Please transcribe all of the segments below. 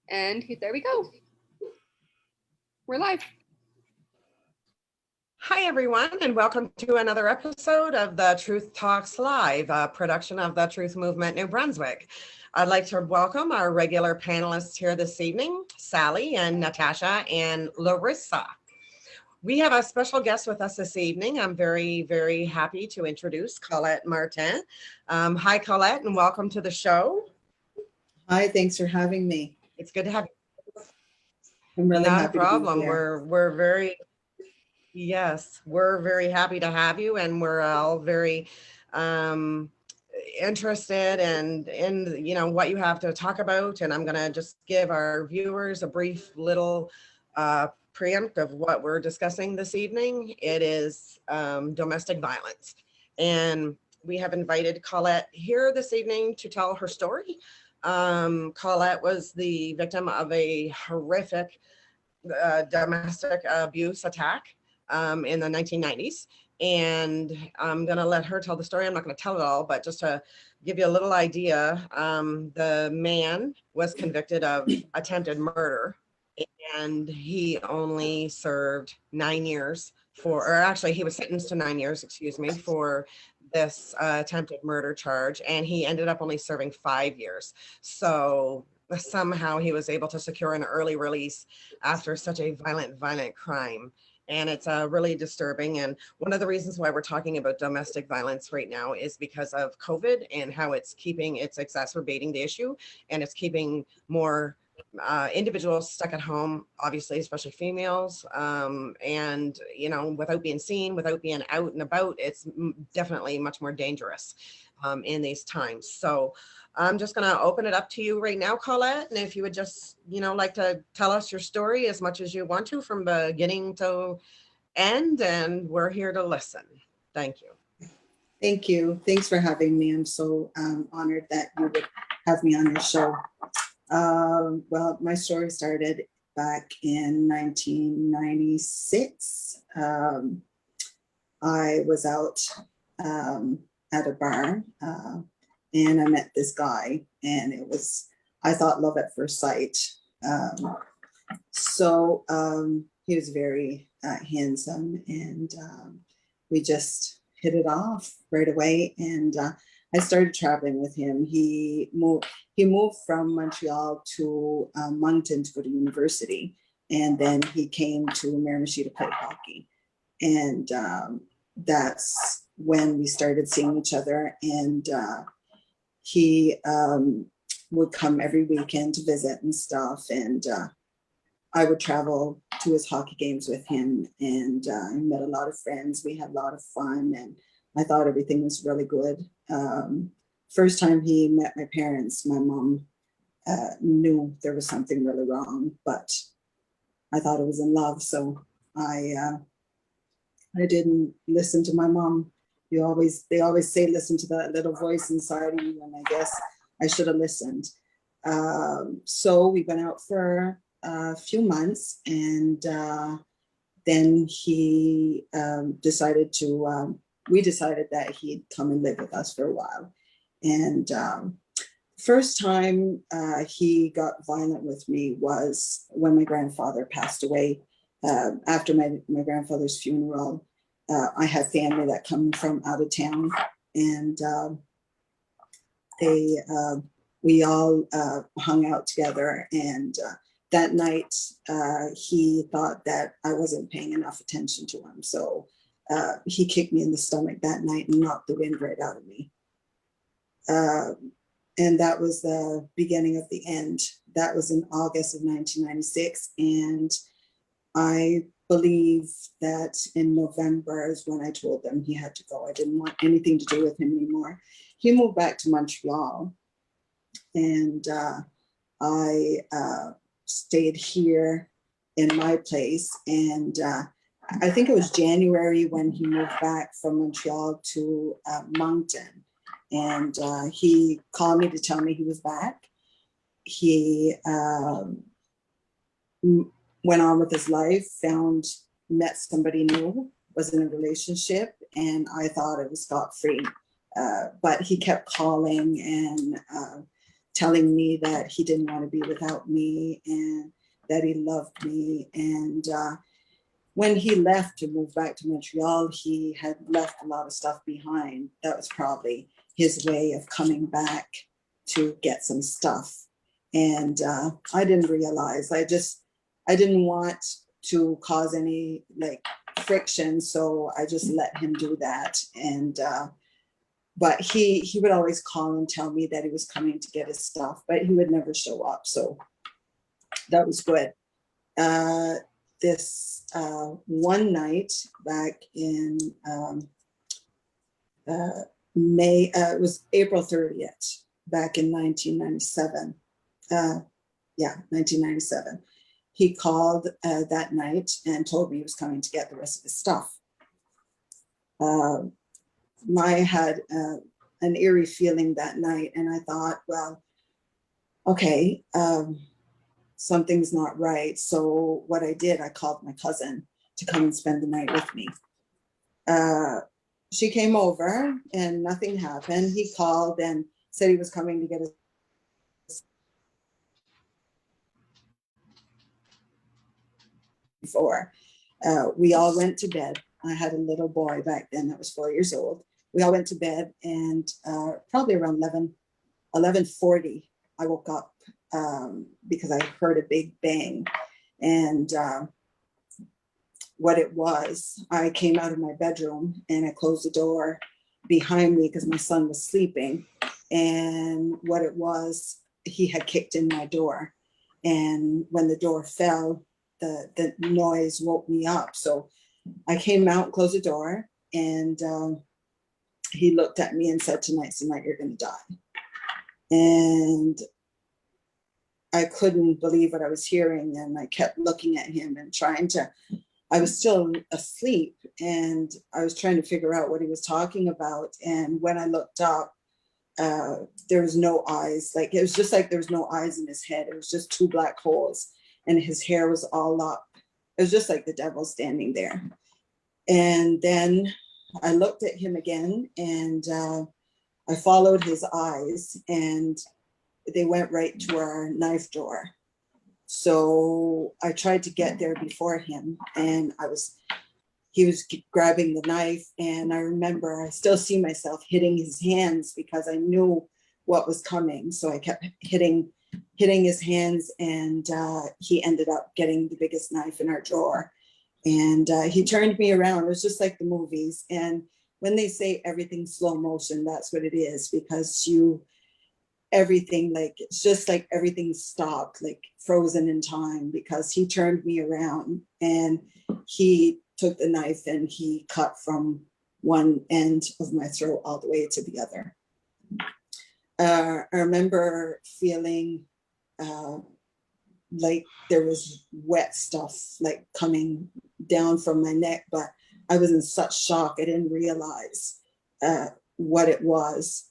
And there we go. We're live. Hi, everyone, and welcome to another episode of the Truth Talks Live, a production of the Truth Movement New Brunswick. I'd like to welcome our regular panelists here this evening, Sally and Natasha and Larissa. We have a special guest with us this evening. I'm very, very happy to introduce Colette Martin. Hi, Colette, and welcome to the show. Hi, thanks for having me. It's good to have you. I'm really Not happy a problem. to be here. We're very happy to have you, and we're all very interested in what you have to talk about. And I'm gonna just give our viewers a brief little preempt of what we're discussing this evening. It is domestic violence, and we have invited Colette here this evening to tell her story. Colette was the victim of a horrific domestic abuse attack in the 1990s. And I'm going to let her tell the story. I'm not going to tell it all, but just to give you a little idea, the man was convicted of attempted murder, and he only served 9 years he was sentenced to 9 years, for this attempted murder charge, and he ended up only serving 5 years. So somehow he was able to secure an early release after such a violent crime. And it's really disturbing. And one of the reasons why we're talking about domestic violence right now is because of COVID and how it's exacerbating the issue, and it's keeping more individuals stuck at home, obviously, especially females. And, without being seen, without being out and about, it's definitely much more dangerous in these times. So I'm just going to open it up to you right now, Colette. And if you would just, like to tell us your story as much as you want to from beginning to end, and we're here to listen. Thank you. Thank you. Thanks for having me. I'm so honored that you would have me on your show. Well, my story started back in 1996. I was out at a bar and I met this guy, and I thought love at first sight. He was very handsome, and we just hit it off right away. And I started traveling with him. He moved from Montreal to Moncton to go to university, and then he came to Miramichi to play hockey. And that's when we started seeing each other. And he would come every weekend to visit and stuff. And I would travel to his hockey games with him, and I met a lot of friends. We had a lot of fun, and I thought everything was really good. First time he met my parents, my mom knew there was something really wrong, but I thought it was in love. So I didn't listen to my mom. They always say, listen to that little voice inside of you. And I guess I should have listened. So we went out for a few months, and then he we decided that he'd come and live with us for a while. And first time he got violent with me was when my grandfather passed away. After my grandfather's funeral, I had family that come from out of town, and we all hung out together. And that night, he thought that I wasn't paying enough attention to him. So he kicked me in the stomach that night and knocked the wind right out of me. And that was the beginning of the end. That was in August of 1996. And I believe that in November is when I told him he had to go. I didn't want anything to do with him anymore. He moved back to Montreal, and I stayed here in my place. And I think it was January when he moved back from Montreal to Moncton. And he called me to tell me he was back. He went on with his life, met somebody new, was in a relationship, and I thought it was scot-free. But he kept calling and telling me that he didn't want to be without me and that he loved me. And when he left to move back to Montreal, he had left a lot of stuff behind. That was probably his way of coming back to get some stuff. And I didn't realize, I didn't want to cause any like friction. So I just let him do that. And, but he would always call and tell me that he was coming to get his stuff, but he would never show up. So that was good. This one night back in May, it was April 30th, back in 1997. 1997. He called that night and told me he was coming to get the rest of his stuff. I had an eerie feeling that night, and I thought, well, okay, something's not right. So what I did, I called my cousin to come and spend the night with me. She came over and nothing happened. He called and said he was coming to get his before. We all went to bed. I had a little boy back then that was 4 years old. We all went to bed, and probably around 11:40, I woke up because I heard a big bang. And what it was, I came out of my bedroom and I closed the door behind me because my son was sleeping. And what it was, he had kicked in my door. And when the door fell, the noise woke me up. So I came out, closed the door, and he looked at me and said, "Tonight's the night you're going to die." And I couldn't believe what I was hearing. And I kept looking at him and I was still asleep, and I was trying to figure out what he was talking about. And when I looked up, there was no eyes. Like, it was just like there was no eyes in his head. It was just two black holes, and his hair was all up. It was just like the devil standing there. And then I looked at him again, and I followed his eyes, and they went right to our knife drawer. So I tried to get there before him, and he was grabbing the knife. And I remember, I still see myself hitting his hands because I knew what was coming. So I kept hitting his hands, and he ended up getting the biggest knife in our drawer. And he turned me around. It was just like the movies. And when they say everything's slow motion, that's what it is, because everything, like, it's just like everything stopped, like frozen in time, because he turned me around and he took the knife and he cut from one end of my throat all the way to the other. I remember feeling like there was wet stuff like coming down from my neck, but I was in such shock, I didn't realize what it was.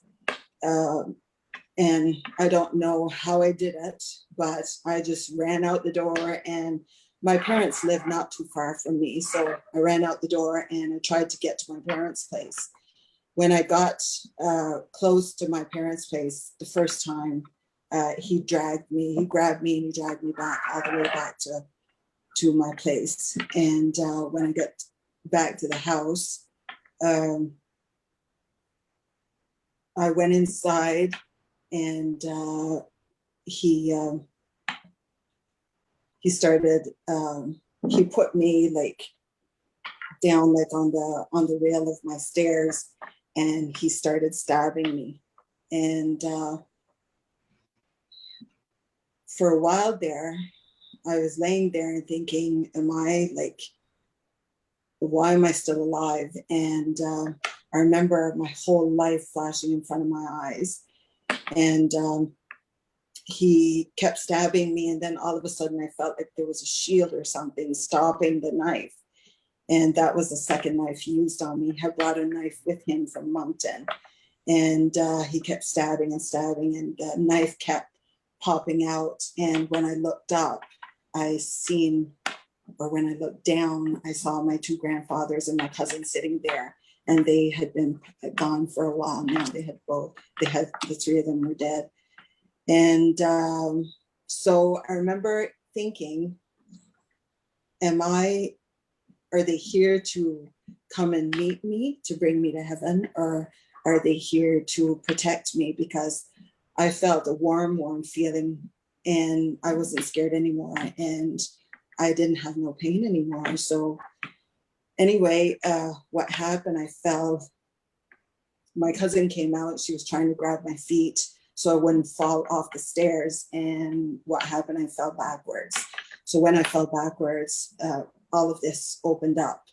And I don't know how I did it, but I just ran out the door, and my parents lived not too far from me. So I ran out the door and I tried to get to my parents' place. When I got close to my parents' place the first time, he grabbed me and he dragged me back all the way back to my place. And when I got back to the house, I went inside, and he started, he put me like down, like on the rail of my stairs, and he started stabbing me. And for a while there, I was laying there and thinking, why am I still alive? And I remember my whole life flashing in front of my eyes. And he kept stabbing me, and then all of a sudden I felt like there was a shield or something stopping the knife. And that was the second knife he used on me. He had brought a knife with him from Moncton, and he kept stabbing and stabbing, and the knife kept popping out. And when I looked up, when I looked down, I saw my two grandfathers and my cousin sitting there, and they had been gone for a while now. The three of them were dead. And so I remember thinking, are they here to come and meet me, to bring me to heaven, or are they here to protect me? Because I felt a warm, warm feeling, and I wasn't scared anymore, and I didn't have no pain anymore. So anyway, what happened, I fell. My cousin came out, she was trying to grab my feet so I wouldn't fall off the stairs. And what happened, I fell backwards. So when I fell backwards, all of this opened up.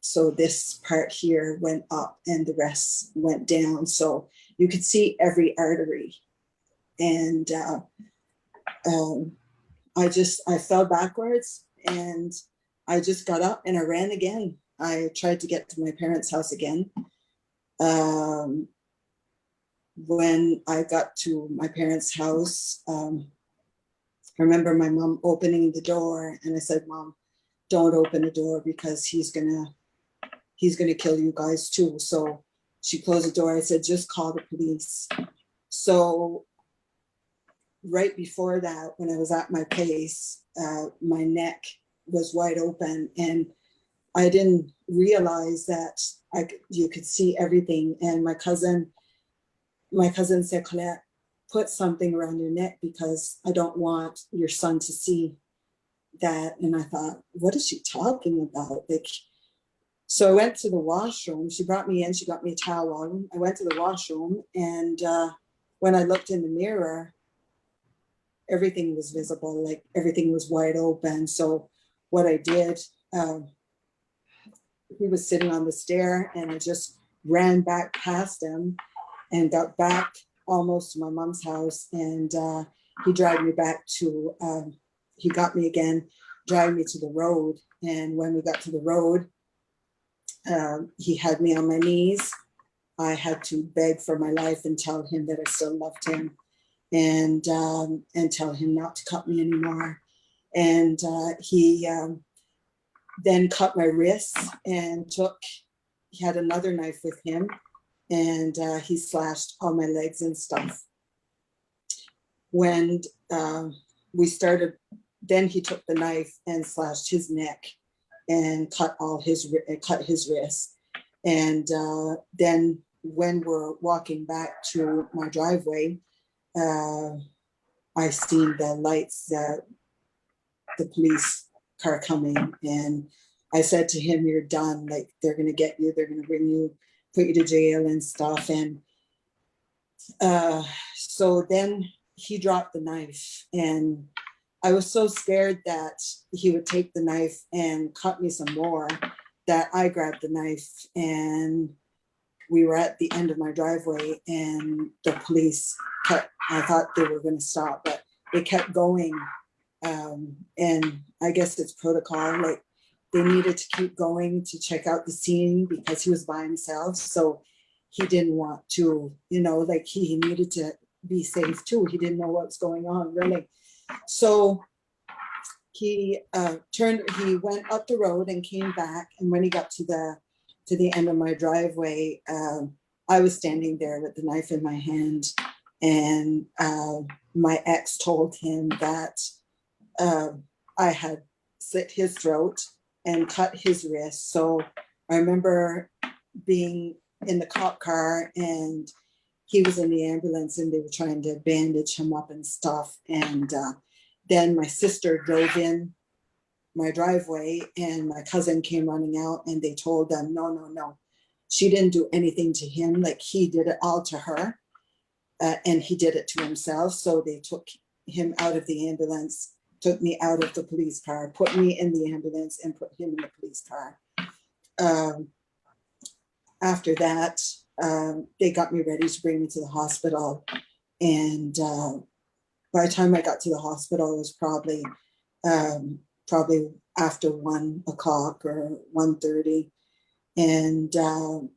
So this part here went up and the rest went down. So you could see every artery. And I fell backwards, and I just got up and I ran again. I tried to get to my parents' house again. When I got to my parents' house, I remember my mom opening the door, and I said, "Mom, don't open the door because he's gonna kill you guys too." So she closed the door. I said, "Just call the police." So right before that, when I was at my place, my neck was wide open, and I didn't realize that you could see everything. And my cousin said, "Colette, put something around your neck because I don't want your son to see that." And I thought, what is she talking about? Like, so I went to the washroom. She brought me in, she got me a towel. I went to the washroom, and when I looked in the mirror, everything was visible, like everything was wide open. So what I did, he was sitting on the stair, and I just ran back past him and got back almost to my mom's house. And he dragged me back to, he got me again, dragged me to the road. And when we got to the road, he had me on my knees. I had to beg for my life and tell him that I still loved him, and tell him not to cut me anymore. And he then cut my wrists and he had another knife with him, and he slashed all my legs and stuff. When we started, then he took the knife and slashed his neck and cut his wrist. And then when we're walking back to my driveway, I seen the lights, the police car coming, and I said to him, "You're done. Like, they're gonna get you. They're gonna bring you, put you to jail and stuff." And so then he dropped the knife, and I was so scared that he would take the knife and cut me some more that I grabbed the knife, and we were at the end of my driveway, and the police I thought they were going to stop, but they kept going. And I guess it's protocol, like they needed to keep going to check out the scene because he was by himself. So he didn't want to, like he needed to be safe too. He didn't know what's going on really. So he went up the road and came back. And when he got to the end of my driveway, I was standing there with the knife in my hand. And my ex told him that I had slit his throat and cut his wrist. So I remember being in the cop car, and he was in the ambulance, and they were trying to bandage him up and stuff. And then my sister drove in my driveway, and my cousin came running out, and they told them, no, she didn't do anything to him. Like, he did it all to her, and he did it to himself. So they took him out of the ambulance, took me out of the police car, put me in the ambulance, and put him in the police car. After that, they got me ready to bring me to the hospital. And by the time I got to the hospital, it was probably after 1 o'clock or 1:30. And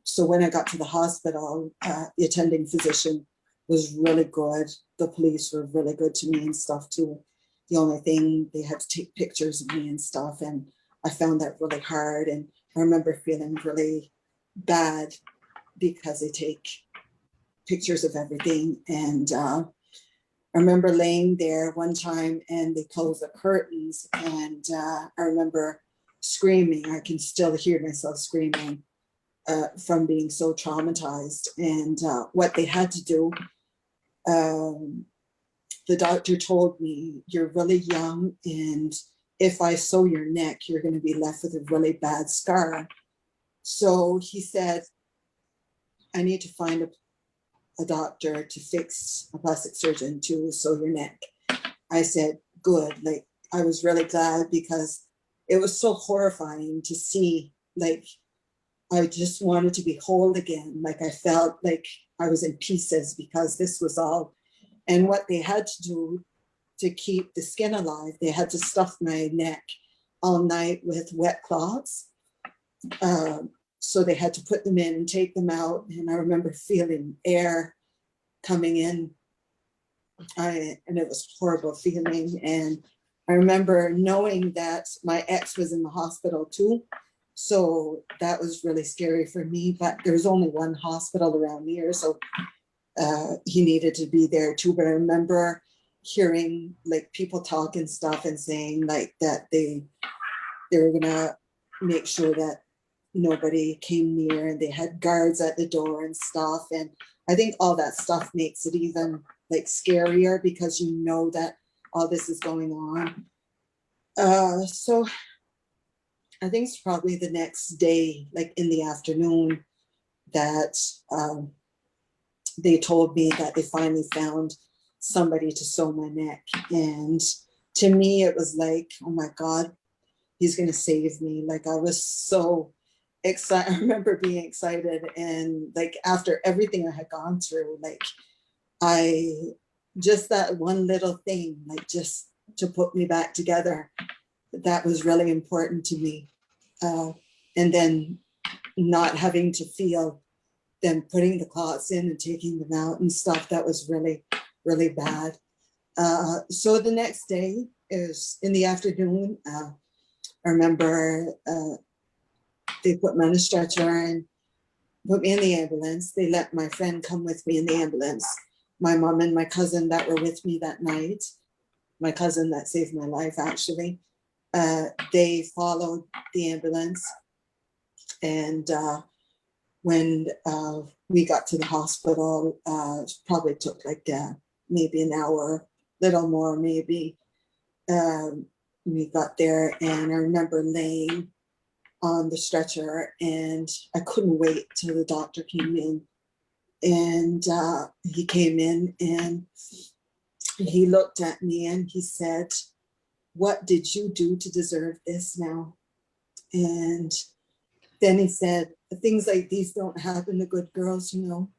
so when I got to the hospital, the attending physician was really good. The police were really good to me and stuff too. The only thing, they had to take pictures of me and stuff, and I found that really hard. And I remember feeling really bad because they take pictures of everything. And I remember laying there one time and they closed the curtains, and I remember screaming. I can still hear myself screaming from being so traumatized. And what they had to do, the doctor told me, you're really young, and if I sew your neck, you're going to be left with a really bad scar. So he said, I need to find a doctor to fix, a plastic surgeon to sew your neck. I said, good. Like, I was really glad, because it was so horrifying to see. Like, I just wanted to be whole again. Like, I felt like I was in pieces, because this was all. And what they had to do to keep the skin alive, they had to stuff my neck all night with wet cloths. So they had to put them in and take them out. And I remember feeling air coming in. And it was a horrible feeling. And I remember knowing that my ex was in the hospital too. So that was really scary for me. But there was only one hospital around here, so he needed to be there too. But I remember hearing like people talk and stuff and saying like that they were gonna make sure that nobody came near, and they had guards at the door and stuff. And I think all that stuff makes it even like scarier, because you know that all this is going on. So I think it's probably the next day, like in the afternoon, that they told me that they finally found somebody to sew my neck. And to me, it was like, oh my God, he's going to save me. Like, I was so excited. I remember being excited. And like, after everything I had gone through, like, just that one little thing, like just to put me back together, that was really important to me. And then not having to feel them putting the clots in and taking them out and stuff, that was really, really bad. So the next day is in the afternoon. I remember they put me on a stretcher and put me in the ambulance. They let my friend come with me in the ambulance. My mom and my cousin that were with me that night, my cousin that saved my life actually, they followed the ambulance. And when we got to the hospital, probably took like maybe an hour, little more maybe. We got there, and I remember laying on the stretcher, and I couldn't wait till the doctor came in. And he came in and he looked at me and he said, what did you do to deserve this now? And then he said, things like these don't happen to good girls, you know.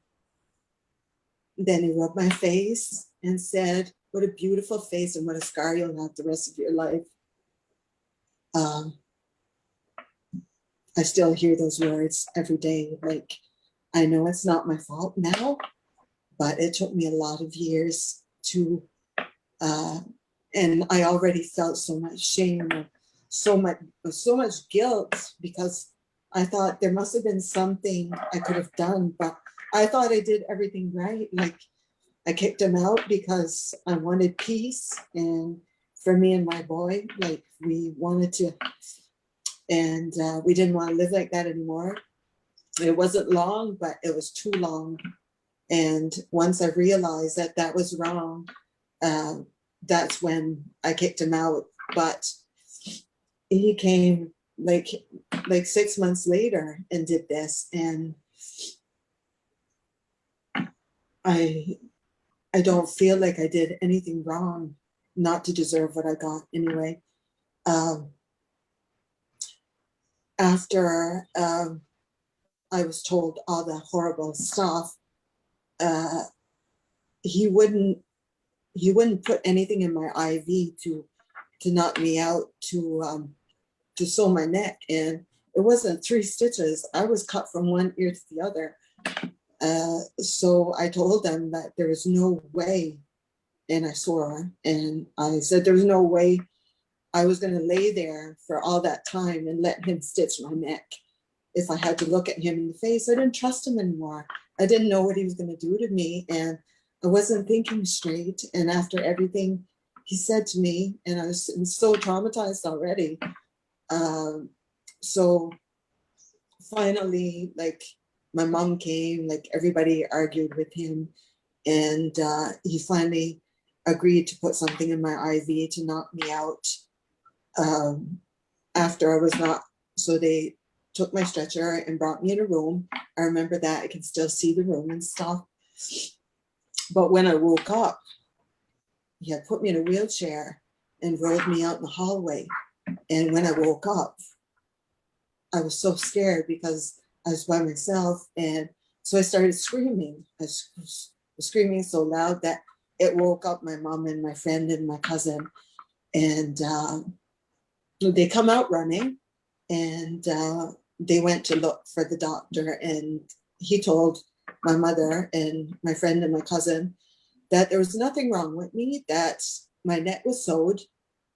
Then he rubbed my face and said, what a beautiful face and what a scar you'll have the rest of your life. I still hear those words every day. Like, I know it's not my fault now, but it took me a lot of years to, and I already felt so much shame, so much guilt, because I thought there must have been something I could have done, but I thought I did everything right. Like, I kicked him out because I wanted peace, and for me and my boy, like, we wanted to, and we didn't want to live like that anymore. It wasn't long, but it was too long. And once I realized that that was wrong, that's when I kicked him out. But he came like 6 months later and did this, and I don't feel like I did anything wrong not to deserve what I got anyway. After I was told all the horrible stuff, he wouldn't put anything in my IV to knock me out, to sew my neck. And it wasn't 3 stitches. I was cut from one ear to the other. So I told them that there was no way, and I swore, and I said there was no way I was going to lay there for all that time and let him stitch my neck. If I had to look at him in the face, I didn't trust him anymore. I didn't know what he was going to do to me, and I wasn't thinking straight. And after everything he said to me, and I was so traumatized already. So finally, like, my mom came, like, everybody argued with him, and he finally agreed to put something in my IV to knock me out. After I was not, so they took my stretcher and brought me in a room. I remember that. I can still see the room and stuff. But when I woke up, he had put me in a wheelchair and rolled me out in the hallway. And when I woke up, I was so scared because I was by myself. And so I started screaming. I was screaming so loud that it woke up my mom and my friend and my cousin. And they come out running, and they went to look for the doctor. And he told my mother and my friend and my cousin that there was nothing wrong with me, that my neck was sewed,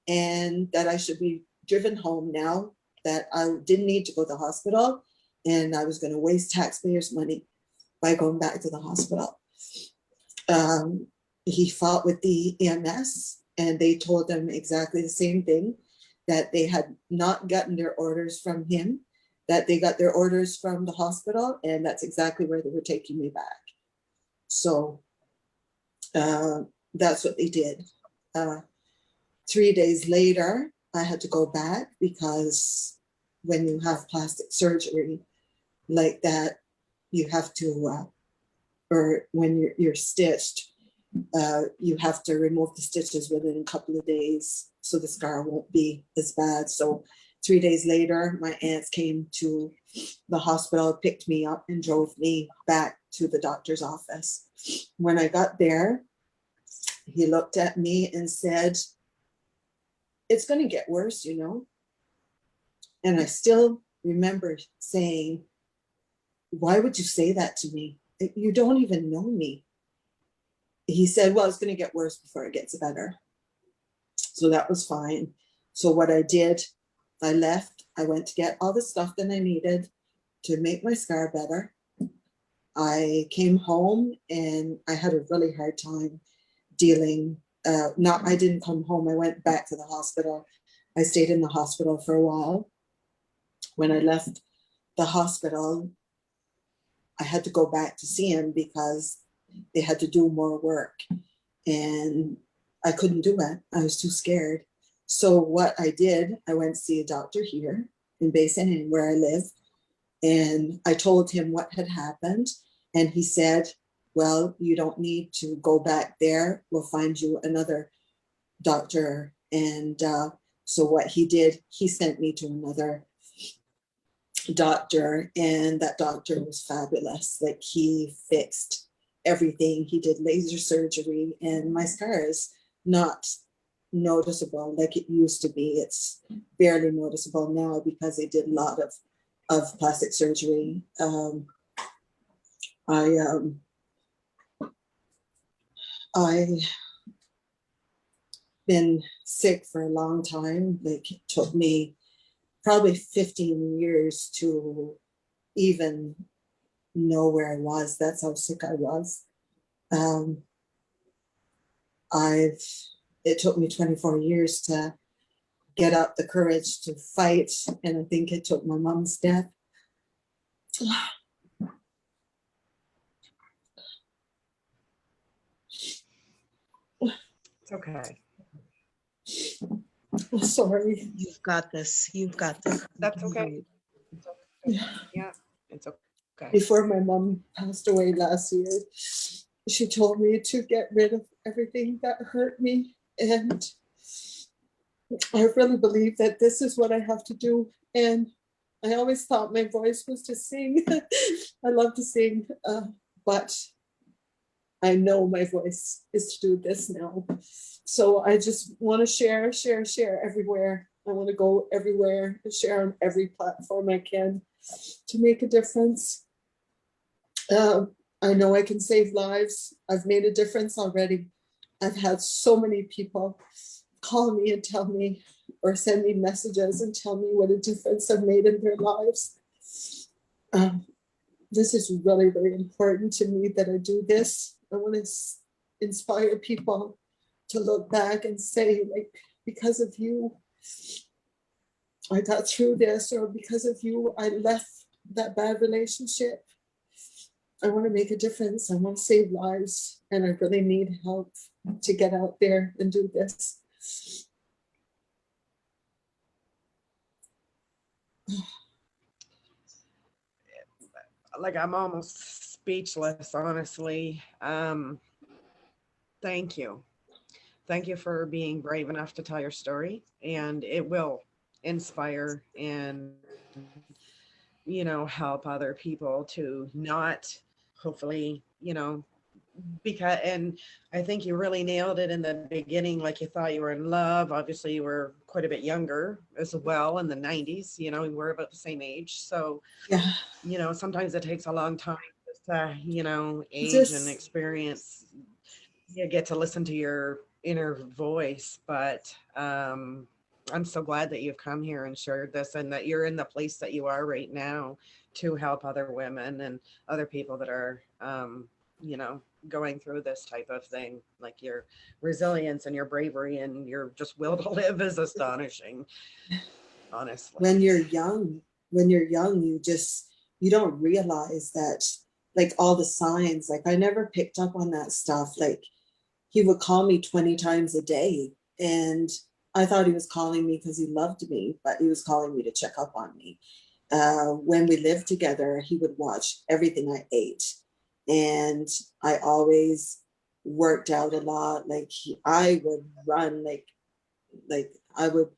and that I should be driven home now, that I didn't need to go to the hospital, and I was going to waste taxpayers' money by going back to the hospital. He fought with the EMS, and they told him exactly the same thing, that they had not gotten their orders from him, that they got their orders from the hospital, and that's exactly where they were taking me back. So that's what they did. 3 days later, I had to go back, because when you have plastic surgery like that, you have to, or when you're stitched, you have to remove the stitches within a couple of days so the scar won't be as bad. So 3 days later, my aunts came to the hospital, picked me up, and drove me back to the doctor's office. When I got there, he looked at me and said, "It's going to get worse, you know." And I still remember saying, "Why would you say that to me? You don't even know me." He said, "Well, it's going to get worse before it gets better." So that was fine. So what I did, I left. I went to get all the stuff that I needed to make my scar better. I came home, and I had a really hard time dealing. I didn't come home. I went back to the hospital. I stayed in the hospital for a while. When I left the hospital, I had to go back to see him because they had to do more work, and I couldn't do it. I was too scared. So what I did, I went to see a doctor here in Basin, and where I live, and I told him what had happened, and he said, "Well, you don't need to go back there. We'll find you another doctor." And so what he did, he sent me to another doctor, and that doctor was fabulous. Like, he fixed everything. He did laser surgery, and my scar is not noticeable like it used to be. It's barely noticeable now because they did a lot of plastic surgery. I been sick for a long time. Like, it took me probably 15 years to even know where I was. That's how sick I was. It took me 24 years to get up the courage to fight, and I think it took my mom's death. It's okay. I'm sorry. You've got this. You've got this. That's okay. It's okay. Yeah, it's okay. Before my mom passed away last year, she told me to get rid of everything that hurt me. And I really believe that this is what I have to do. And I always thought my voice was to sing. I love to sing, but I know my voice is to do this now. So I just want to share everywhere. I want to go everywhere and share on every platform I can to make a difference. I know I can save lives. I've made a difference already. I've had so many people call me and tell me, or send me messages and tell me what a difference I've made in their lives. this is really, really important to me that I do this. I want to inspire people to look back and say, like, because of you, I got through this, or because of you, I left that bad relationship. I want to make a difference. I want to save lives, and I really need help to get out there and do this. Like, I'm almost speechless, honestly. Thank you. Thank you for being brave enough to tell your story, and it will inspire and, help other people to not, hopefully, because, and I think you really nailed it in the beginning. Like, you thought you were in love. Obviously you were quite a bit younger as well, in the 90s. We were about the same age, so Yeah, sometimes it takes a long time just to age and just experience. You get to listen to your inner voice, but I'm so glad that you've come here and shared this, and that you're in the place that you are right now to help other women and other people that are going through this type of thing. Like, your resilience and your bravery and your just will to live is astonishing, honestly. when you're young, you don't realize that, like, all the signs. Like, I never picked up on that stuff. Like, he would call me 20 times a day, and I thought he was calling me because he loved me, but he was calling me to check up on me. When we lived together, he would watch everything I ate, and I always worked out a lot. Like, I would run, like I would.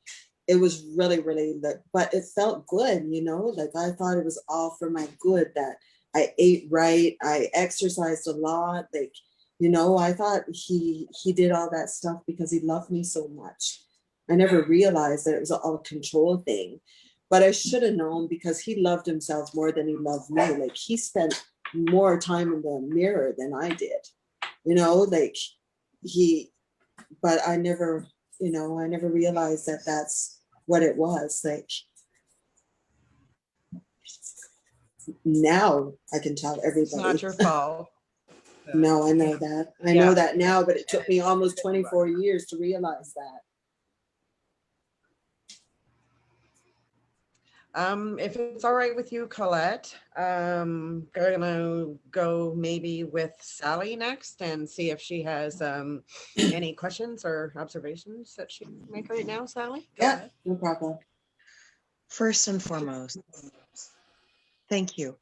It was really, really, but it felt good, Like, I thought it was all for my good, that I ate right, I exercised a lot. Like, I thought he did all that stuff because he loved me so much. I never realized that it was all a control thing, but I should have known, because he loved himself more than he loved me. Like, he spent more time in the mirror than I did, like, but I never realized that that's what it was. Like, now I can tell It's everybody. not your fault. No, I know that. I know that now, but it took me almost 24 years to realize that. If it's all right with you, Colette, gonna go maybe with Sally next and see if she has any questions or observations that she can make right now. Sally, go ahead. No problem. First and foremost, thank you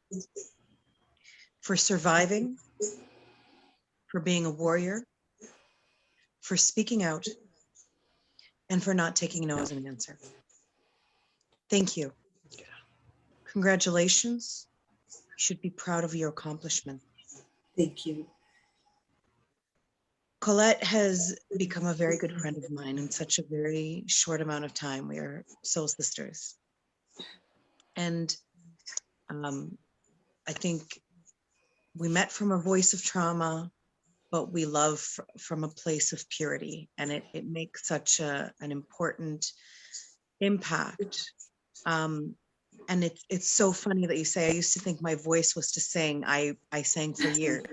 for surviving, for being a warrior, for speaking out, and for not taking no as an answer. Thank you. Congratulations. You should be proud of your accomplishment. Thank you. Colette has become a very good friend of mine in such a very short amount of time. We are soul sisters. And I think we met from a voice of trauma, but we love from a place of purity. And it makes such an important impact. And it's so funny that you say, I used to think my voice was to sing. I sang for years.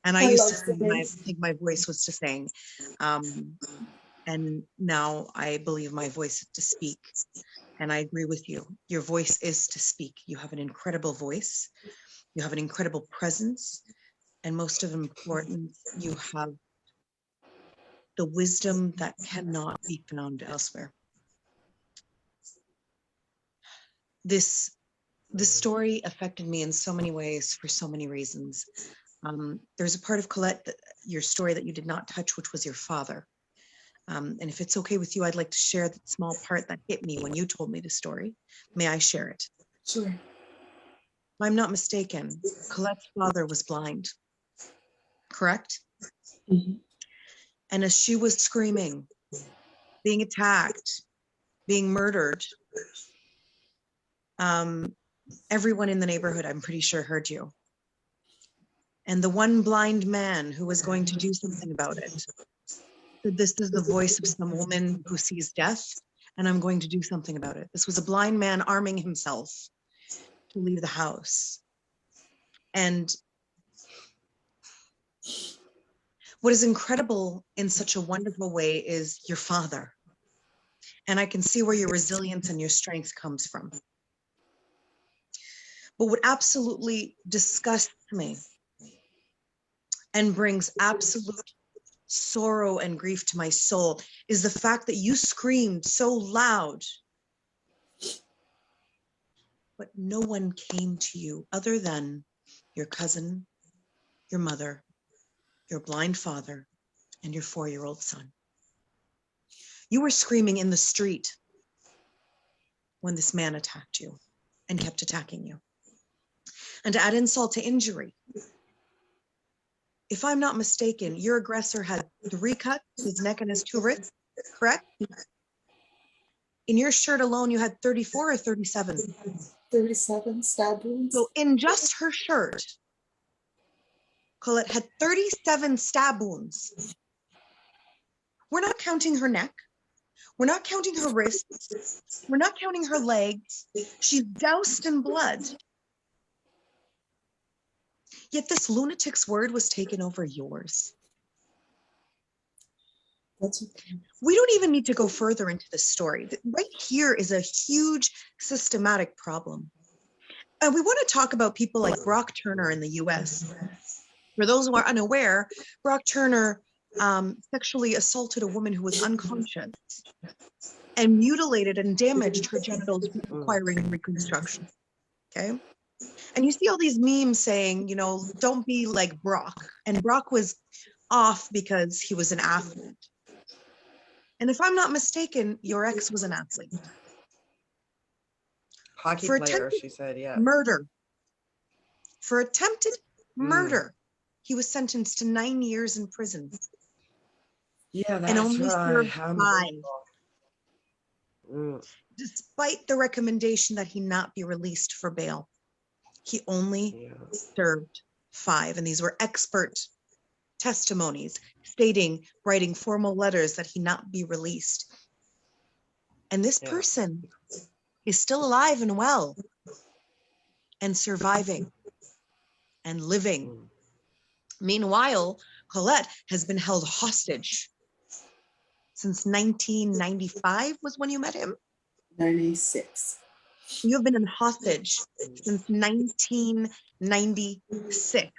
And I used to think my voice was to sing. And now I believe my voice is to speak. And I agree with you. Your voice is to speak. You have an incredible voice. You have an incredible presence. And most of important, you have the wisdom that cannot be found elsewhere. This story affected me in so many ways for so many reasons. There's a part of Colette, your story, that you did not touch, which was your father. And if it's okay with you, I'd like to share that small part that hit me when you told me the story. May I share it? Sure. If I'm not mistaken, Colette's father was blind, correct? Mm-hmm. And as she was screaming, being attacked, being murdered, everyone in the neighborhood, I'm pretty sure, heard you. And the one blind man who was going to do something about it said, this is the voice of some woman who sees death, and I'm going to do something about it. This was a blind man arming himself to leave the house. And what is incredible in such a wonderful way is your father. And I can see where your resilience and your strength comes from. But what absolutely disgusts me and brings absolute sorrow and grief to my soul is the fact that you screamed so loud, but no one came to you other than your cousin, your mother, your blind father, and your 4-year-old son. You were screaming in the street when this man attacked you and kept attacking you. And to add insult to injury, if I'm not mistaken, your aggressor had 3 cuts, his neck and his 2 wrists, correct? In your shirt alone, you had 34 or 37? 37 stab wounds. So in just her shirt, Colette had 37 stab wounds. We're not counting her neck. We're not counting her wrists. We're not counting her legs. She's doused in blood. Yet this lunatic's word was taken over yours. That's okay. We don't even need to go further into this story. Right here is a huge systematic problem. And we want to talk about people like Brock Turner in the US. For those who are unaware, Brock Turner sexually assaulted a woman who was unconscious and mutilated and damaged her genitals, requiring reconstruction. Okay. And you see all these memes saying, you know, don't be like Brock. And Brock was off because he was an athlete. And if I'm not mistaken, your ex was an athlete. Hockey For player, attempted she said, yeah. murder. For attempted murder, he was sentenced to 9 years in prison. Yeah, that's and only served 5, unbelievable. despite the recommendation that he not be released for bail. He only served 5, and these were expert testimonies stating, writing formal letters that he not be released. And this person is still alive and well and surviving and living. Meanwhile, Colette has been held hostage since 1995 was when you met him? 96. You have been in hostage since 1996.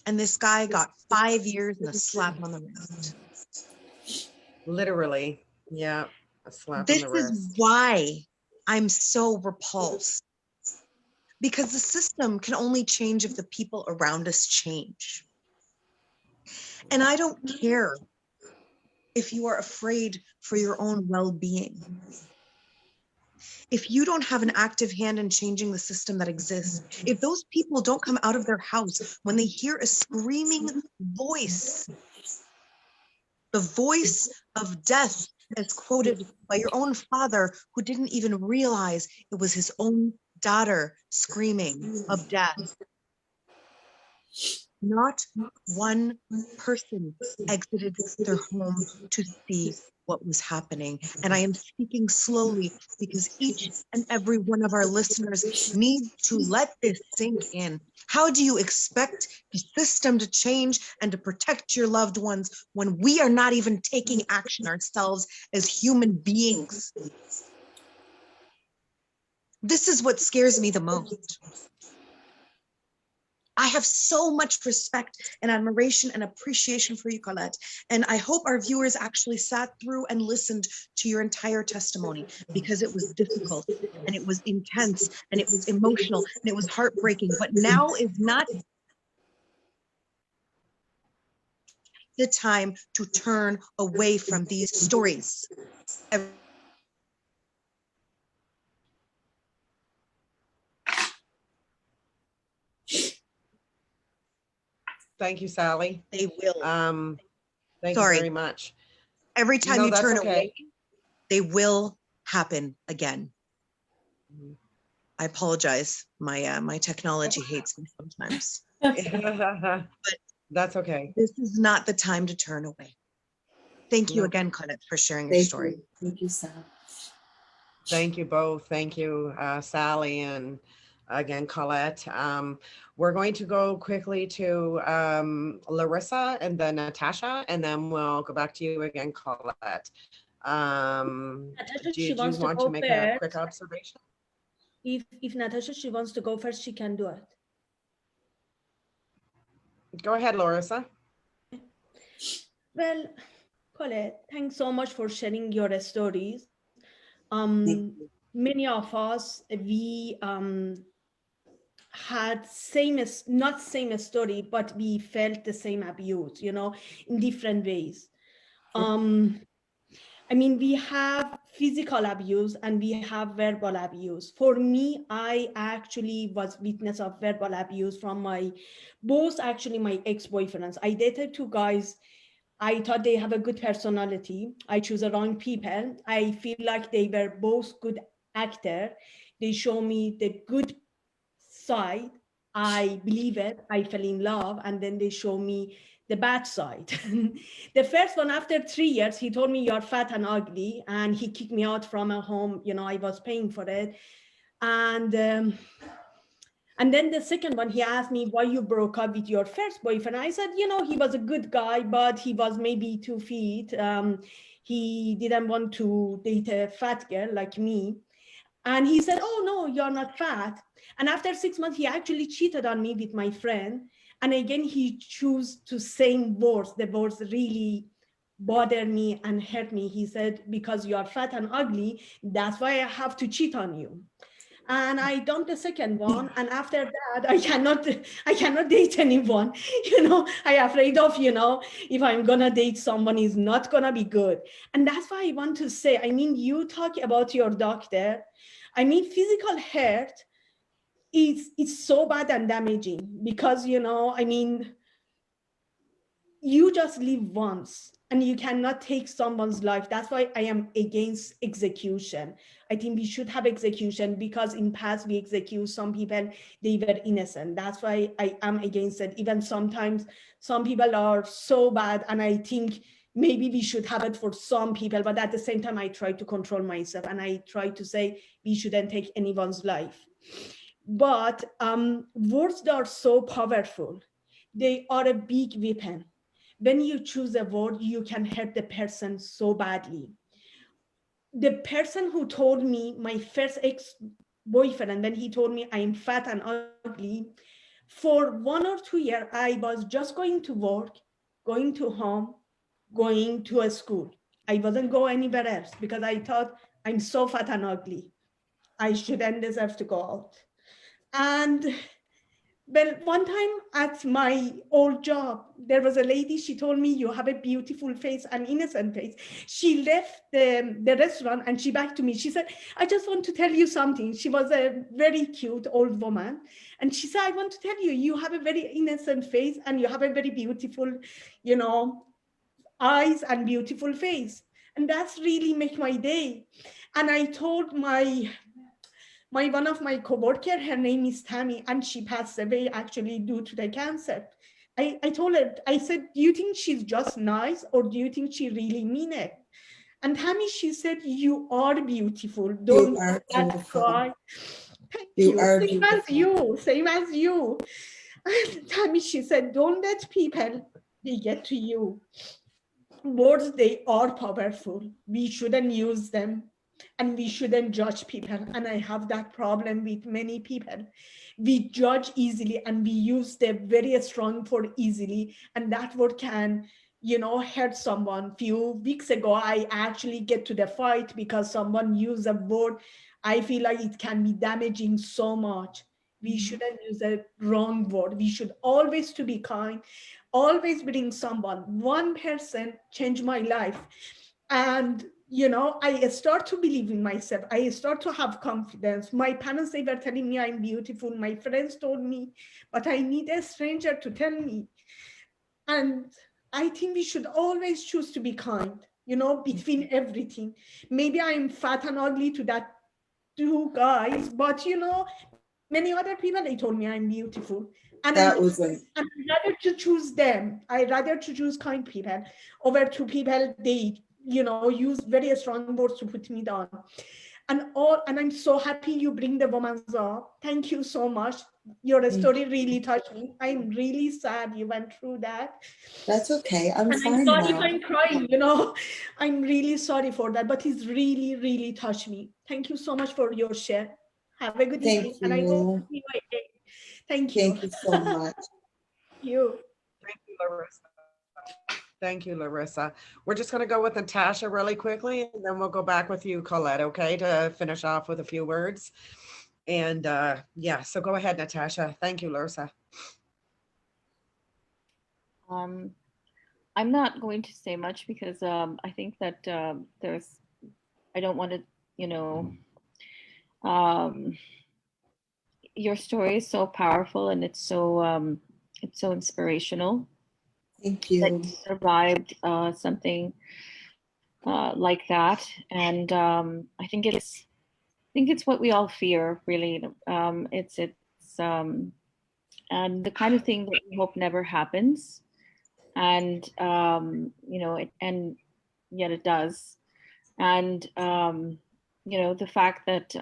And this guy got 5 years and a slap on the wrist. Literally, yeah, a slap This on the wrist. is why I'm so repulsed. Because the system can only change if the people around us change. And I don't care if you are afraid for your own well-being. If you don't have an active hand in changing the system that exists, if those people don't come out of their house when they hear a screaming voice, the voice of death as quoted by your own father, who didn't even realize it was his own daughter screaming of death. Not one person exited their home to see what was happening. And I am speaking slowly because each and every one of our listeners needs to let this sink in. How do you expect the system to change and to protect your loved ones when we are not even taking action ourselves as human beings? This is what scares me the most. I have so much respect and admiration and appreciation for you, Colette. And I hope our viewers actually sat through and listened to your entire testimony, because it was difficult and it was intense and it was emotional and it was heartbreaking. But now is not the time to turn away from these stories. Thank you, Sally. They will. Thank Sorry. you very much. Every time No, you that's turn okay. away, they will happen again. I apologize. My technology hates me sometimes. That's okay. This is not the time to turn away. Thank you No. again, Colette, for sharing your Thank story. you. Thank you, Sam. Thank you both. Thank you, Sally and again, Colette. We're going to go quickly to Larissa and then Natasha, and then we'll go back to you again, Colette. Natasha, Do she you wants to want go to make a quick first. observation? If Natasha, she wants to go first, she can do it. Go ahead, Larissa. Well, Colette, thanks so much for sharing your stories. Thank you. Many of us, we had not same story, but we felt the same abuse, in different ways. I mean, we have physical abuse and we have verbal abuse. For me, I actually was witness of verbal abuse from both actually my ex-boyfriends. I dated two guys. I thought they have a good personality. I choose the wrong people. I feel like they were both good actor. They show me the good side. I believe it. I fell in love, and then they show me the bad side. The first one, after 3 years, he told me you're fat and ugly, and he kicked me out from a home. I was paying for it, and then the second one, he asked me why you broke up with your first boyfriend. I said, he was a good guy, but he was maybe 2 feet. He didn't want to date a fat girl like me. And he said, oh, no, you're not fat. And after 6 months, he actually cheated on me with my friend. And again, he chose to say words. The words really bothered me and hurt me. He said, because you are fat and ugly, that's why I have to cheat on you. And I done the second one, and after that I cannot date anyone. I afraid of, if I'm gonna date someone, is not gonna be good. And that's why I want to say, I mean, you talk about your doctor. I mean, physical hurt is so bad and damaging, because I mean, you just live once and you cannot take someone's life. That's why I am against execution. I think we should have execution, because in past we execute some people, they were innocent. That's why I am against it. Even sometimes some people are so bad, and I think maybe we should have it for some people, but at the same time I try to control myself, and I try to say we shouldn't take anyone's life. But words are so powerful. They are a big weapon. When you choose a word, you can hurt the person so badly. The person who told me, my first ex-boyfriend, when he told me I'm fat and ugly, for 1 or 2 years, I was just going to work, going to home, going to a school. I wasn't going anywhere else, because I thought I'm so fat and ugly. I shouldn't deserve to go out. And well, one time at my old job, there was a lady, she told me, you have a beautiful face, an innocent face. She left the restaurant and she back to me. She said, I just want to tell you something. She was a very cute old woman. And she said, I want to tell you, you have a very innocent face and you have a very beautiful, eyes and beautiful face. And that's really make my day. And I told one of my coworker, her name is Tammy, and she passed away actually due to the cancer. I told her, I said, do you think she's just nice, or do you think she really mean it? And Tammy, she said, you are beautiful. Don't You are let beautiful. cry. Thank You are Same beautiful. as you, same as you. And Tammy, she said, don't let people, they get to you. Words, they are powerful. We shouldn't use them. And we shouldn't judge people. And I have that problem with many people. We judge easily and we use the very strong for easily. And that word can, hurt someone. Few weeks ago, I actually get to the fight because someone used a word. I feel like it can be damaging so much. We shouldn't use a wrong word. We should always to be kind, always bring someone. One person changed my life. And I start to believe in myself. I start to have confidence. My parents, they were telling me I'm beautiful. My friends told me, but I need a stranger to tell me. And I think we should always choose to be kind, between everything. Maybe I'm fat and ugly to that two guys, but many other people, they told me I'm beautiful. And I'd rather to choose them. I'd rather to choose kind people over to people, they use very strong words to put me down. and I'm so happy you bring the women's up. Thank you so much. Your story really touched me. I'm really sad you went through that. That's okay. I'm And I'm fine sorry if now. I'm crying, you know. I'm really sorry for that, but it's really, really touched me. Thank you so much for your share. Have a good evening, Thank and I hope to you. see you again. Thank you. Thank you so much. You. Thank you, Larissa. Thank you, Larissa. We're just going to go with Natasha really quickly, and then we'll go back with you, Colette, okay, to finish off with a few words. And yeah, so go ahead, Natasha. Thank you, Larissa. I'm not going to say much because I think that I don't want to, you know, um, your story is so powerful and it's so inspirational Thank that you. you survived something like that. And I think it's what we all fear, really. And the kind of thing that we hope never happens. And and yet it does. And the fact that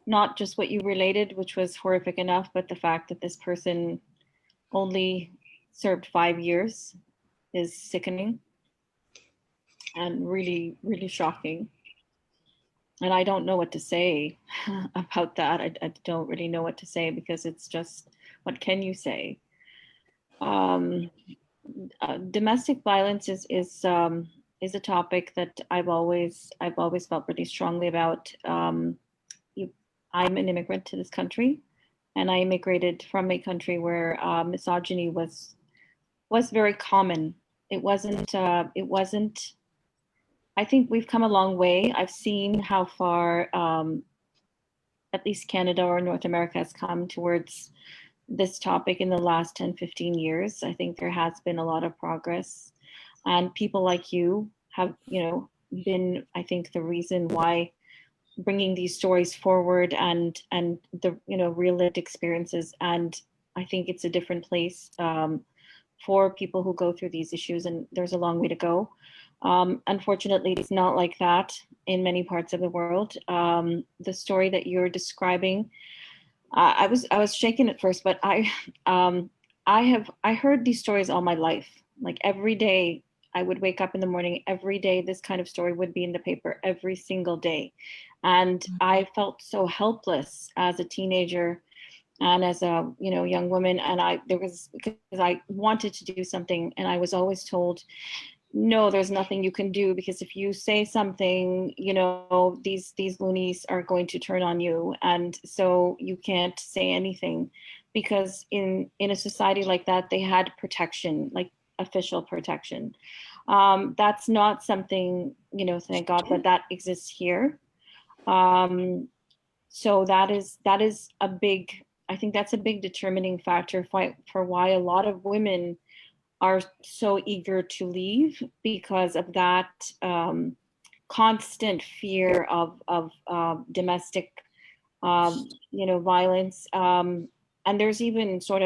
not just what you related, which was horrific enough, but the fact that this person only served 5 years is sickening and really, really shocking. And I don't know what to say about that. I don't really know what to say because it's just, what can you say? Domestic violence is a topic that I've always felt really strongly about. I'm an immigrant to this country, and I immigrated from a country where misogyny was very common. It wasn't. I think we've come a long way. I've seen how far, at least Canada or North America has come towards this topic in the last 10, 15 years. I think there has been a lot of progress, and people like you have, been, I think, the reason why bringing these stories forward and the, real lived experiences. And I think it's a different place for people who go through these issues, and there's a long way to go. Unfortunately, it's not like that in many parts of the world. The story that you're describing, I was shaken at first, but I heard these stories all my life. Like every day, I would wake up in the morning. Every day, this kind of story would be in the paper every single day, and I felt so helpless as a teenager and as a young woman. And because I wanted to do something, and I was always told, no, there's nothing you can do, because if you say something, these loonies are going to turn on you, and so you can't say anything, because in a society like that, they had protection, like official protection. That's not something, thank God, but that exists here. So that is a big, I think that's a big determining factor for why a lot of women are so eager to leave, because of that constant fear of domestic, violence. And there's even sort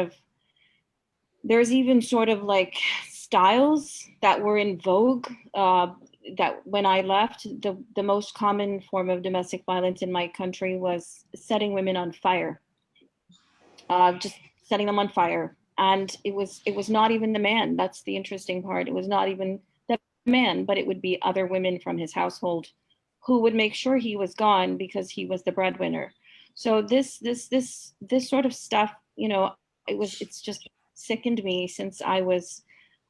of like styles that were in vogue, that when I left, the most common form of domestic violence in my country was setting women on fire, just setting them on fire. And it was not even the man. That's the interesting part. It was not even the man, but it would be other women from his household who would make sure he was gone because he was the breadwinner. So this sort of stuff, it's just sickened me since I was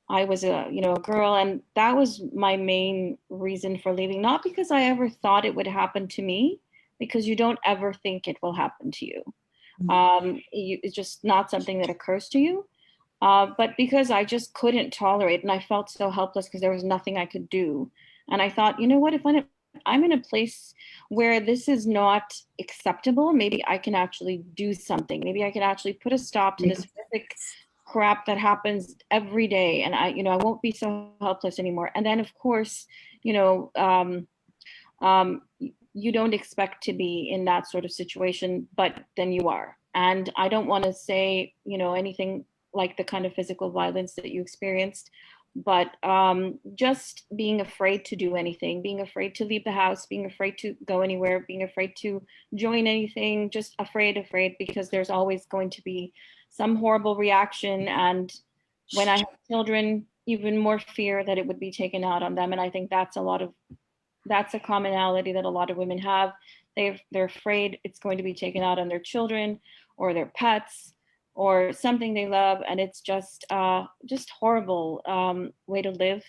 a girl. And that was my main reason for leaving. Not because I ever thought it would happen to me, because you don't ever think it will happen to you. It's just not something that occurs to you. But because I just couldn't tolerate, and I felt so helpless because there was nothing I could do. And I thought, you know what, if I'm in a place where this is not acceptable, maybe I can actually do something. Maybe I can actually put a stop to this horrific crap that happens every day. And I won't be so helpless anymore. And then of course, you don't expect to be in that sort of situation, but then you are. And I don't want to say, anything like the kind of physical violence that you experienced, but just being afraid to do anything, being afraid to leave the house, being afraid to go anywhere, being afraid to join anything, just afraid, because there's always going to be some horrible reaction. And when I have children, even more fear that it would be taken out on them. And I think that's a commonality that a lot of women have. They're afraid it's going to be taken out on their children or their pets or something they love, and it's just horrible way to live.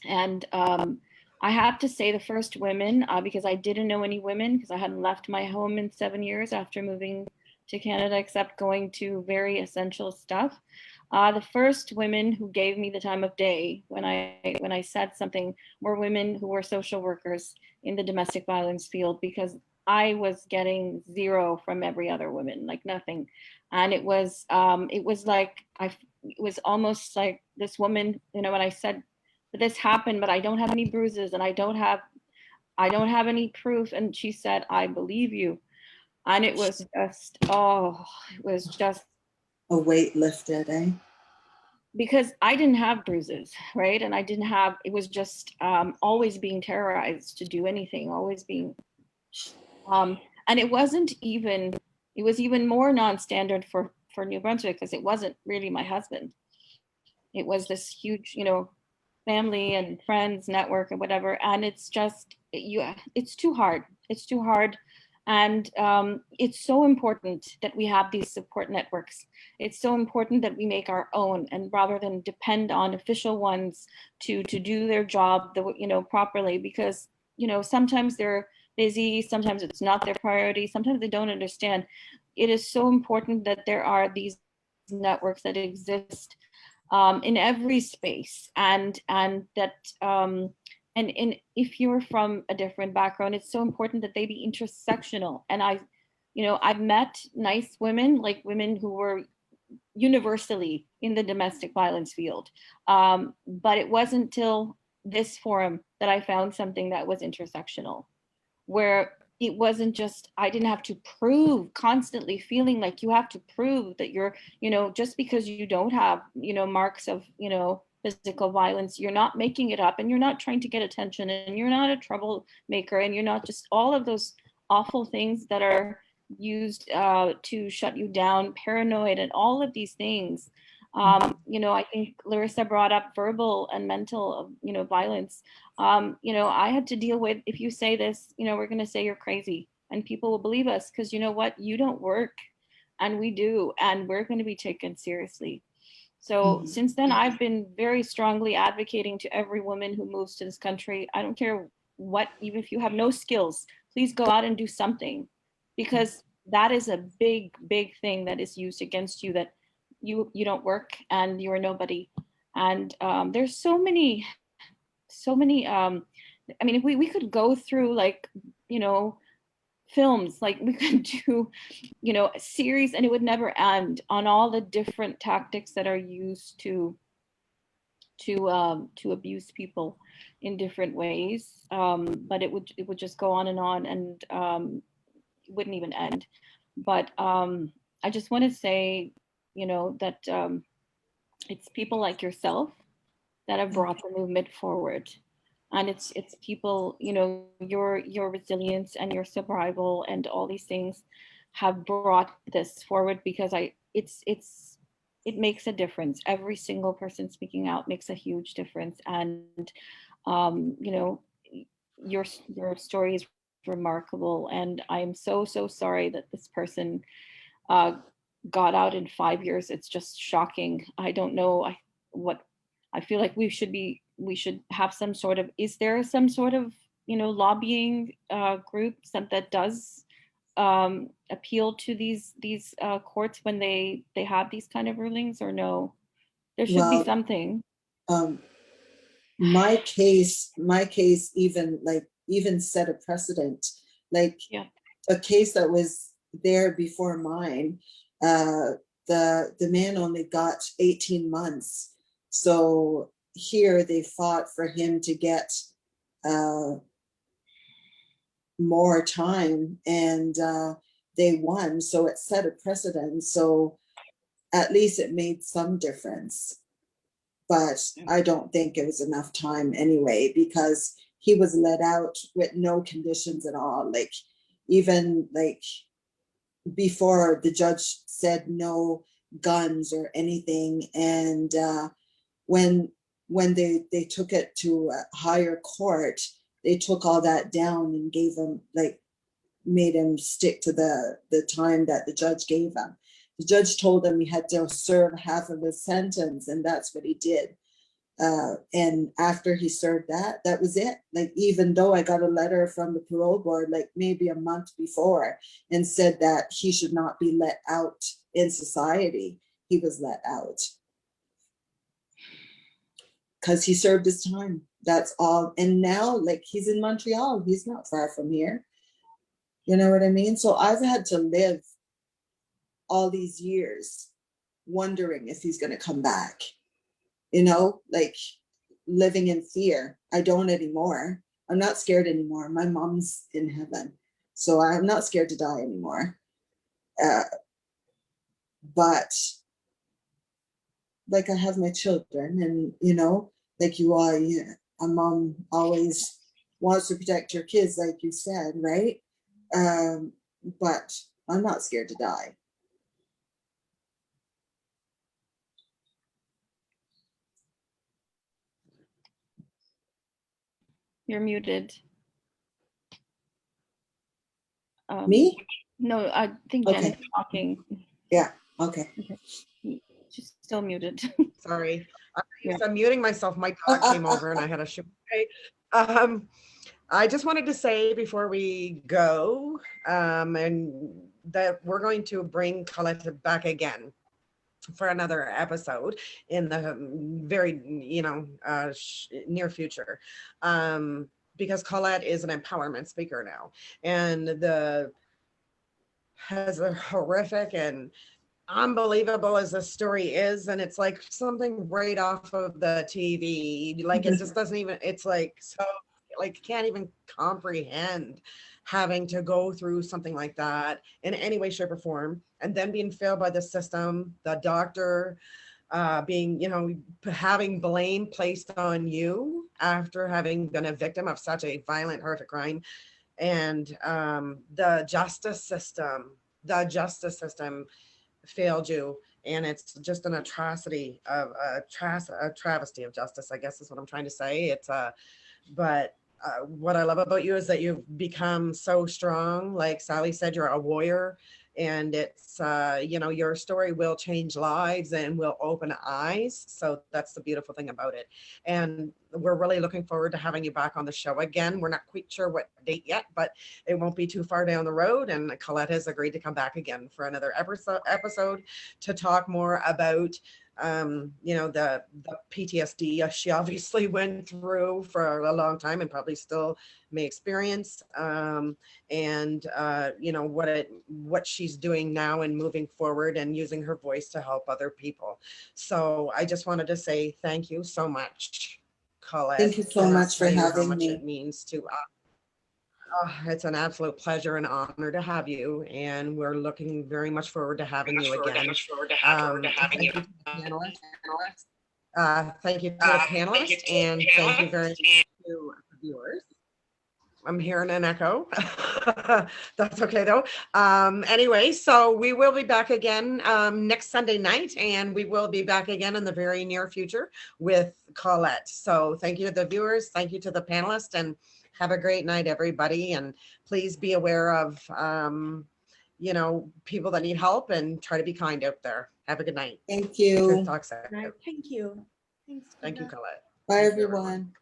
And I have to say, the first women, because I didn't know any women, because I hadn't left my home in 7 years after moving to Canada, except going to very essential stuff. The first women who gave me the time of day when I said something were women who were social workers in the domestic violence field, because I was getting zero from every other woman, like nothing. And it was almost like this woman, when I said this happened, but I don't have any bruises and I don't have any proof. And she said, I believe you. And it was just, it was just A weight lifted, eh? because I didn't have bruises, right? And it was just always being terrorized to do anything, always being, and it was even more non-standard for New Brunswick, because it wasn't really my husband. It was this huge, family and friends network or whatever. And it's just, it's too hard. It's too hard. And it's so important that we have these support networks. It's so important that we make our own, and rather than depend on official ones to do their job, properly, because, sometimes they're busy, sometimes it's not their priority, sometimes they don't understand. It is so important that there are these networks that exist in every space, and that and if you're from a different background, it's so important that they be intersectional. And I've met nice women, like women who were universally in the domestic violence field, but it wasn't till this forum that I found something that was intersectional, where it wasn't just, I didn't have to prove, constantly feeling like you have to prove that you're, just because you don't have, marks of, physical violence, you're not making it up, and you're not trying to get attention, and you're not a troublemaker, and you're not just all of those awful things that are used to shut you down, paranoid, and all of these things. I think Larissa brought up verbal and mental, violence. I had to deal with, if you say this, we're going to say you're crazy, and people will believe us, because you know what, you don't work, and we do, and we're going to be taken seriously. So since then, I've been very strongly advocating to every woman who moves to this country, I don't care what, even if you have no skills, please go out and do something, because that is a big, big thing that is used against you, that you don't work and you're nobody. And there's so many I mean, if we could go through, like, films, like we could do, a series, and it would never end, on all the different tactics that are used to abuse people in different ways. But it would just go on, and it wouldn't even end. But I just want to say, that it's people like yourself that have brought the movement forward. And it's people, your resilience and your survival and all these things have brought this forward, because it makes a difference. Every single person speaking out makes a huge difference. And your story is remarkable, and I'm so sorry that this person got out in 5 years. It's just shocking. I don't know what I feel like we should have some sort of, is there some sort of, lobbying group that does appeal to these courts when they have these kind of rulings, or no? There should be something. My case even set a precedent, like a case that was there before mine. The man only got 18 months. So here they fought for him to get more time, and they won. So it set a precedent. So at least it made some difference. but I don't think it was enough time anyway, because he was let out with no conditions at all. Like, even like before, the judge said no guns or anything. And when they took it to a higher court, they took all that down and gave him, like, made him stick to the time that the judge gave him. The judge told him he had to serve half of his sentence, and that's what he did. And after he served that, that was it. Like, even though I got a letter from the parole board, like maybe a month before, and said that he should not be let out in society, he was let out because he served his time. That's all. And now, like, he's in Montreal. He's not far from here. You know what I mean? So I've had to live all these years wondering if he's going to come back, you know, like living in fear. I don't anymore. I'm not scared anymore. My mom's in heaven, so I'm not scared to die anymore. But like, I have my children, and, you know, like you are, a mom always wants to protect your kids, like you said, right? But I'm not scared to die. You're muted. Me? No, I think Okay. Jen's talking. Yeah. Okay. She's still muted. Sorry. Yeah. I'm muting myself. My dog came over and I had a show. I just wanted to say before we go, and that we're going to bring Colette back again for another episode in the very, near future, because Colette is an empowerment speaker now, and has a horrific and unbelievable as the story is, and it's like something right off of the TV. Like, it just doesn't even, it's like, so, like, can't even comprehend having to go through something like that in any way, shape, or form, and then being failed by the system, the doctor, being, having blame placed on you after having been a victim of such a violent, horrific crime. And the justice system failed you, and it's just an atrocity of a travesty of justice, I guess is what I'm trying to say. It's but what I love about you is that you've become so strong. Like Sally said, you're a warrior, and it's your story will change lives and will open eyes. So that's the beautiful thing about it. And we're really looking forward to having you back on the show again. We're not quite sure what date yet, but it won't be too far down the road. And Colette has agreed to come back again for another episode to talk more about the PTSD she obviously went through for a long time and probably still may experience, and what she's doing now and moving forward and using her voice to help other people. So I just wanted to say thank you so much, Colette. Thank you so much for having how much me. it means to us. It's an absolute pleasure and honor to have you, and we're looking very much forward to having you again. Thank you to the panelists, and thank you very much to the viewers. I'm hearing an echo. That's okay though. Anyway, so we will be back again next Sunday night, and we will be back again in the very near future with Colette. So thank you to the viewers, thank you to the panelists, and have a great night, everybody. And please be aware of, people that need help, and try to be kind out there. Have a good night. Thank you. Talk soon. Thank you. Thanks. Thank you, Colette. Bye, everyone.